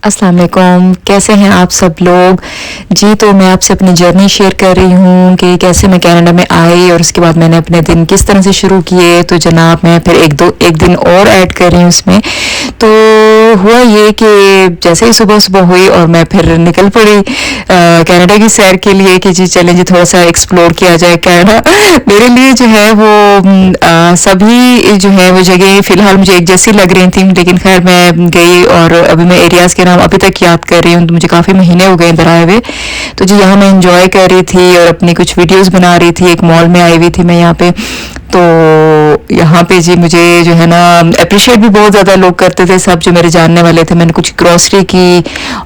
अस्सलाम वालेकुम, कैसे हैं आप सब लोग जी। तो मैं आपसे अपनी जर्नी शेयर कर रही हूँ कि कैसे मैं कनाडा में आई और उसके बाद मैंने अपने दिन किस तरह से शुरू किए। तो जनाब मैं फिर एक दिन और ऐड कर रही हूँ उसमें। तो हुआ ये कि जैसे ही सुबह सुबह हुई और मैं फिर निकल पड़ी कनाडा की सैर के लिए कि जी चलें जी थोड़ा सा एक्सप्लोर किया जाए कनाडा। मेरे लिए जो है वो सभी जो है वो जगह फ़िलहाल मुझे एक जैसी लग रही थी, लेकिन खैर मैं गई और अभी मैं एरियाज़ के नाम अभी तक याद कर रही हूँ। तो मुझे काफ़ी महीने हो गए इधर आए हुए। तो जी यहाँ मैं इंजॉय कर रही थी और अपनी कुछ वीडियोस बना रही थी। एक मॉल में आई हुई थी मैं यहाँ पे। तो यहाँ पे जी मुझे जो है ना अप्रिशिएट भी बहुत ज़्यादा लोग करते थे, सब जो मेरे जानने वाले थे। मैंने कुछ ग्रॉसरी की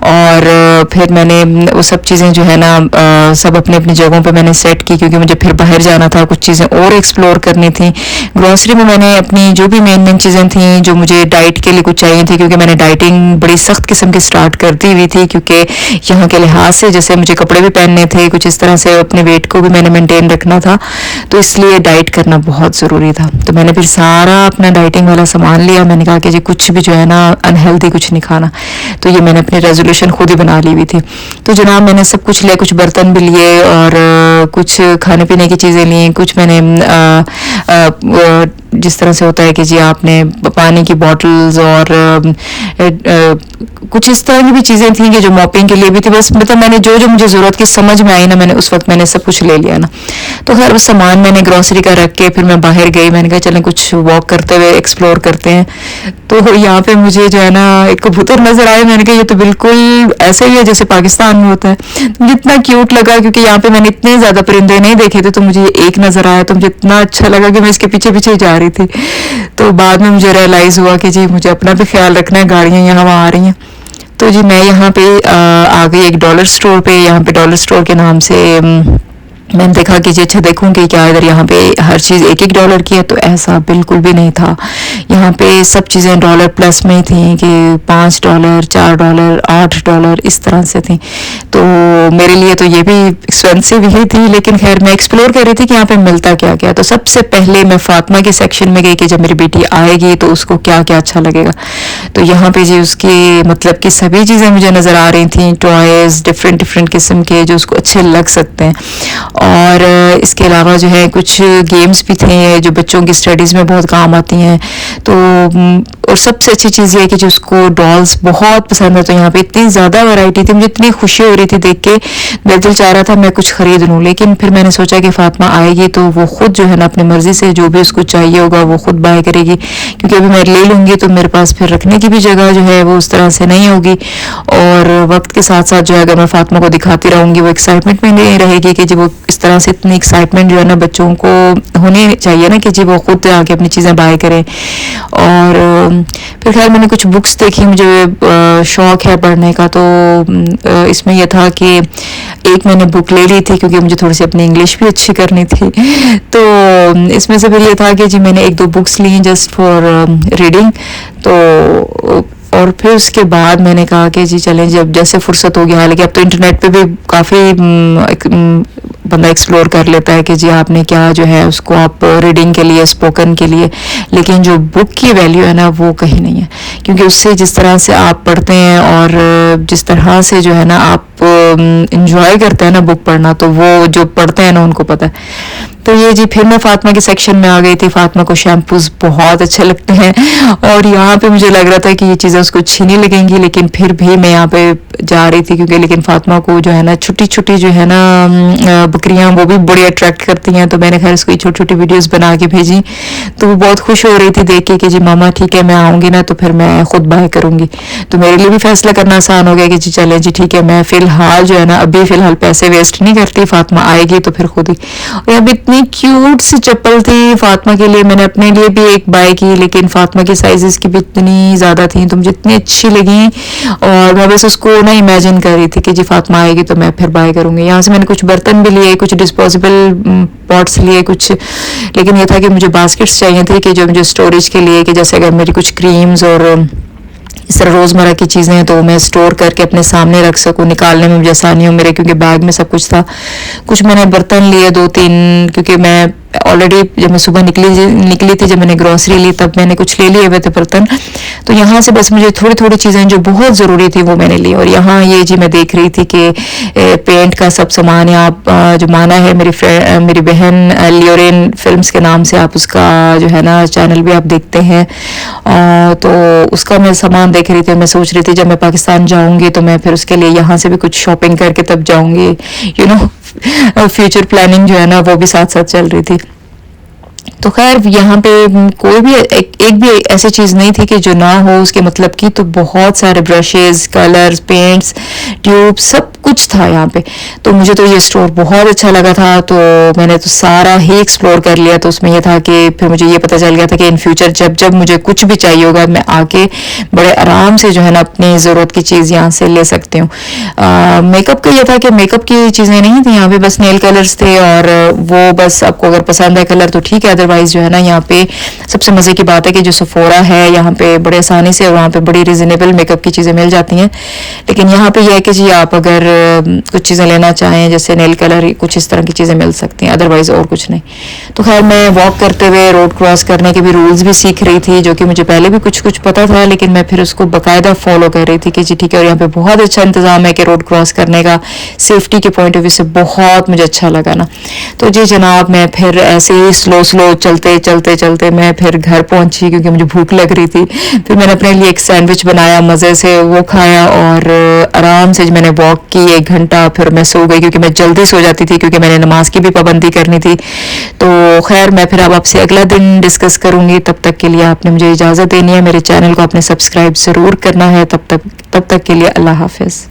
और फिर मैंने वो सब चीज़ें जो है ना सब अपनी अपनी जगहों पे मैंने सेट की, क्योंकि मुझे फिर बाहर जाना था, कुछ चीज़ें और एक्सप्लोर करनी थी। ग्रॉसरी में मैंने अपनी जो भी मेन चीज़ें थी जो मुझे डाइट के लिए कुछ चाहिए थी, क्योंकि मैंने डाइटिंग बड़ी सख्त किस्म की स्टार्ट कर दी हुई थी, क्योंकि यहाँ के लिहाज से जैसे मुझे कपड़े भी पहनने थे, कुछ इस तरह से अपने वेट को भी मैंने मेंटेन रखना था, तो इसलिए डाइट करना बहुत ज़रूरी था। तो मैंने फिर सारा अपना डाइटिंग वाला सामान लिया। मैंने कहा कि जी कुछ भी जो है ना अनहेल्दी कुछ नहीं खाना। तो ये मैंने अपनी रेजोल्यूशन खुद ही बना ली हुई थी। तो जनाब मैंने सब कुछ लिया, कुछ बर्तन भी लिए और कुछ खाने पीने की चीज़ें ली, कुछ मैंने जिस तरह से होता है कि जी आपने पानी की बॉटल्स और कुछ इस तरह की भी चीज़ें थी कि जो मॉपिंग के लिए भी थी। बस मतलब मैंने जो जो मुझे ज़रूरत की समझ में आई ना, मैंने उस वक्त मैंने सब कुछ ले लिया ना। तो खैर उस सामान मैंने ग्रॉसरी का रख के फिर मैं बाहर गई। मैंने कहा चलें कुछ वॉक करते हुए एक्सप्लोर करते हैं। तो यहाँ पे मुझे जो है ना एक कबूतर नज़र आया। मैंने कहा ये तो बिल्कुल ऐसे ही है जैसे पाकिस्तान में होता है। मुझे इतना क्यूट लगा, क्योंकि यहाँ पे मैंने इतने ज़्यादा परिंदे नहीं देखे थे, तो मुझे एक नज़र आया तो मुझे इतना अच्छा लगा कि मैं इसके पीछे पीछे जा रही थी। तो बाद में मुझे रियलाइज़ हुआ कि जी मुझे अपना भी ख्याल रखना है, गाड़ियाँ यहाँ वहाँ आ रही हैं। तो जी मैं यहाँ पे आ गई एक डॉलर स्टोर पे। यहाँ पे डॉलर स्टोर के नाम से मैंने देखा कि जी अच्छा देखूं कि क्या इधर यहाँ पे हर चीज़ एक डॉलर की है। तो ऐसा बिल्कुल भी नहीं था। यहाँ पे सब चीज़ें डॉलर प्लस में ही थी कि $5, $4, $8 इस तरह से थी। तो मेरे लिए तो ये भी एक्सपेंसिव ही थी, लेकिन खैर मैं एक्सप्लोर कर रही थी कि यहाँ पे मिलता क्या क्या। तो सबसे पहले मैं फातिमा के सेक्शन में गई कि जब मेरी बेटी आएगी तो उसको क्या क्या अच्छा लगेगा। तो यहाँ पे जी उसकी मतलब कि सभी चीज़ें मुझे नज़र आ रही थी, टॉयज़ डिफरेंट किस्म के जो उसको अच्छे लग सकते हैं। और इसके अलावा जो है कुछ गेम्स भी थे जो बच्चों की स्टडीज़ में बहुत काम आती हैं। तो और सबसे अच्छी चीज़ ये है कि जो उसको डॉल्स बहुत पसंद है। तो यहाँ पे इतनी ज़्यादा वैरायटी थी, मुझे इतनी खुशी हो रही थी देख के। मेरा दिल चाह रहा था मैं कुछ ख़रीद लूँ, लेकिन फिर मैंने सोचा कि फातिमा आएगी तो वो ख़ुद जो है ना अपनी मर्ज़ी से जो भी उसको चाहिए होगा वो ख़ुद बाय करेगी, क्योंकि अभी मैं ले लूँगी तो मेरे पास फिर रखने की भी जगह जो है वो उस तरह से नहीं होगी। और वक्त के साथ साथ जो है अगर मैं फातिमा को दिखाती रहूँगी वो एक्साइटमेंट में नहीं रहेगी कि जी वो इस तरह से इतनी एक्साइटमेंट जो है ना बच्चों को होनी चाहिए ना कि जी वो खुद आके अपनी चीज़ें बाय करें। और फिर खैर मैंने कुछ बुक्स देखी, मुझे शौक़ है पढ़ने का। तो इसमें यह था कि एक मैंने बुक ले ली थी क्योंकि मुझे थोड़ी सी अपनी इंग्लिश भी अच्छी करनी थी। तो इसमें से फिर ये था कि जी मैंने 1-2 बुक्स ली जस्ट फॉर रीडिंग। तो और फिर उसके बाद मैंने कहा कि जी चलें जब जैसे फुर्सत होगी, हालांकि अब तो इंटरनेट पे भी काफ़ी बंदा एक्सप्लोर कर लेता है कि जी आपने क्या जो है उसको आप रीडिंग के लिए स्पोकन के लिए, लेकिन जो बुक की वैल्यू है ना वो कहीं नहीं है। क्योंकि उससे जिस तरह से आप पढ़ते हैं और जिस तरह से जो है ना आप इंजॉय करते हैं ना बुक पढ़ना, तो वो जो पढ़ते हैं ना उनको पता है। तो ये जी फिर मैं फातिमा के सेक्शन में आ गई थी। फातिमा को शैम्पूज़ बहुत अच्छे लगते हैं और यहाँ पे मुझे लग रहा था कि ये चीज़ें उसको अच्छी नहीं लगेंगी, लेकिन फिर भी मैं यहाँ पे जा रही थी क्योंकि लेकिन फातिमा को जो है ना छोटी छोटी जो है ना बकरियाँ वो भी बड़ी अट्रैक्ट करती हैं। तो मैंने खैर उसको छोटी छोटी वीडियोस बना के भेजी। तो वो बहुत खुश हो रही थी देख के कि जी मामा ठीक है मैं आऊँगी ना तो फिर मैं खुद बाय करूँगी। तो मेरे लिए भी फैसला करना आसान हो गया कि जी चले जी ठीक है, मैं फ़िलहाल जो है ना अभी फ़िलहाल पैसे वेस्ट नहीं करती, फातिमा आएगी तो फिर खुद ही। और यहाँ इतनी क्यूट सी चप्पल थी फातिमा के लिए, मैंने अपने लिए भी एक बाय की, लेकिन फातिमा की साइजेस की भी इतनी ज़्यादा थी तो मुझे इतनी अच्छी लगी। और मैं बस उसको ना इमेजिन कर रही थी कि जी फातिमा आएगी तो मैं फिर बाय करूँगी। यहाँ से मैंने कुछ बर्तन भी लिए, कुछ डिस्पोजेबल पॉट्स लिए कुछ, लेकिन ये था कि मुझे बास्केट्स चाहिए थे कि जो मुझे स्टोरेज के लिए, कि जैसे अगर मेरी कुछ क्रीम्स और इस तरह रोज़मर्रा की चीज़ें हैं तो मैं स्टोर करके अपने सामने रख सकूँ, निकालने में मुझे आसानी हो मेरे, क्योंकि बैग में सब कुछ था। कुछ मैंने बर्तन लिए 2-3, क्योंकि मैं آلریڈی جب میں صبح نکلی تھی, جب میں نے گروسری لی تب میں نے کچھ لے لیے ہوئے تھے برتن, تو یہاں سے بس مجھے تھوڑی تھوڑی چیزیں جو بہت ضروری تھی وہ میں نے لی. اور یہاں یہ جی میں دیکھ رہی تھی کہ پینٹ کا سب سامان یہاں جو مانا ہے میری بہن لیورین فلمز کے نام سے, آپ اس کا جو ہے نا چینل بھی آپ دیکھتے ہیں, تو اس کا میں سامان دیکھ رہی تھی. میں سوچ رہی تھی جب میں پاکستان جاؤں گی تو میں پھر اس کے لیے یہاں سے بھی کچھ شاپنگ کر کے تب جاؤں گی, فیوچر پلاننگ جو ہے نا وہ بھی ساتھ ساتھ چل رہی تھی. تو خیر یہاں پہ کوئی بھی ایک بھی ایسی چیز نہیں تھی کہ جو نہ ہو اس کے مطلب کی, تو بہت سارے برشز, کلرز, پینٹس, ٹیوب, سب کچھ تھا یہاں پہ. تو مجھے تو یہ اسٹور بہت اچھا لگا تھا, تو میں نے تو سارا ہی ایکسپلور کر لیا. تو اس میں یہ تھا کہ پھر مجھے یہ پتہ چل گیا تھا کہ ان فیوچر جب مجھے کچھ بھی چاہیے ہوگا میں آ کے بڑے آرام سے جو ہے نا اپنی ضرورت کی چیز یہاں سے لے سکتی ہوں. میک اپ کا یہ تھا کہ میک اپ کی چیزیں نہیں تھیں یہاں پہ, بس نیل کلرز تھے, اور وہ بس آپ کو اگر پسند ہے کلر تو ٹھیک ہے, ادروائز جو ہے نا یہاں پہ سب سے مزے کی بات ہے کہ جو سفورا ہے یہاں پہ بڑے آسانی سے, وہاں پہ بڑی ریزنیبل میک اپ کی چیزیں مل جاتی ہیں. لیکن یہاں پہ یہ ہے کہ جی آپ اگر کچھ چیزیں لینا چاہیں جیسے نیل کلر, کچھ اس طرح کی چیزیں مل سکتی ہیں, ادروائز اور کچھ نہیں. تو خیر میں واک کرتے ہوئے روڈ کراس کرنے کے بھی رولز بھی سیکھ رہی تھی, جو کہ مجھے پہلے بھی کچھ پتا تھا, لیکن میں پھر اس کو باقاعدہ فالو کر رہی تھی کہ جی ٹھیک ہے. اور یہاں پہ بہت اچھا انتظام ہے کہ روڈ کراس کرنے کا, سیفٹی کے پوائنٹ آف ویو سے بہت مجھے اچھا لگا نا. تو جی جناب میں پھر ایسے ہی سلو چلتے میں پھر گھر پہنچی کیونکہ مجھے بھوک لگ رہی تھی. پھر میں نے اپنے لیے ایک سینڈوچ بنایا مزے سے, وہ کھایا, اور آرام سے میں نے واک کی 1 گھنٹہ. پھر میں سو گئی کیونکہ میں جلدی سو جاتی تھی کیونکہ میں نے نماز کی بھی پابندی کرنی تھی. تو خیر میں پھر اب آپ سے اگلا دن ڈسکس کروں گی. تب تک کے لیے آپ نے مجھے اجازت دینی ہے. میرے چینل کو آپ نے سبسکرائب ضرور کرنا ہے. تب تک کے لیے اللہ حافظ.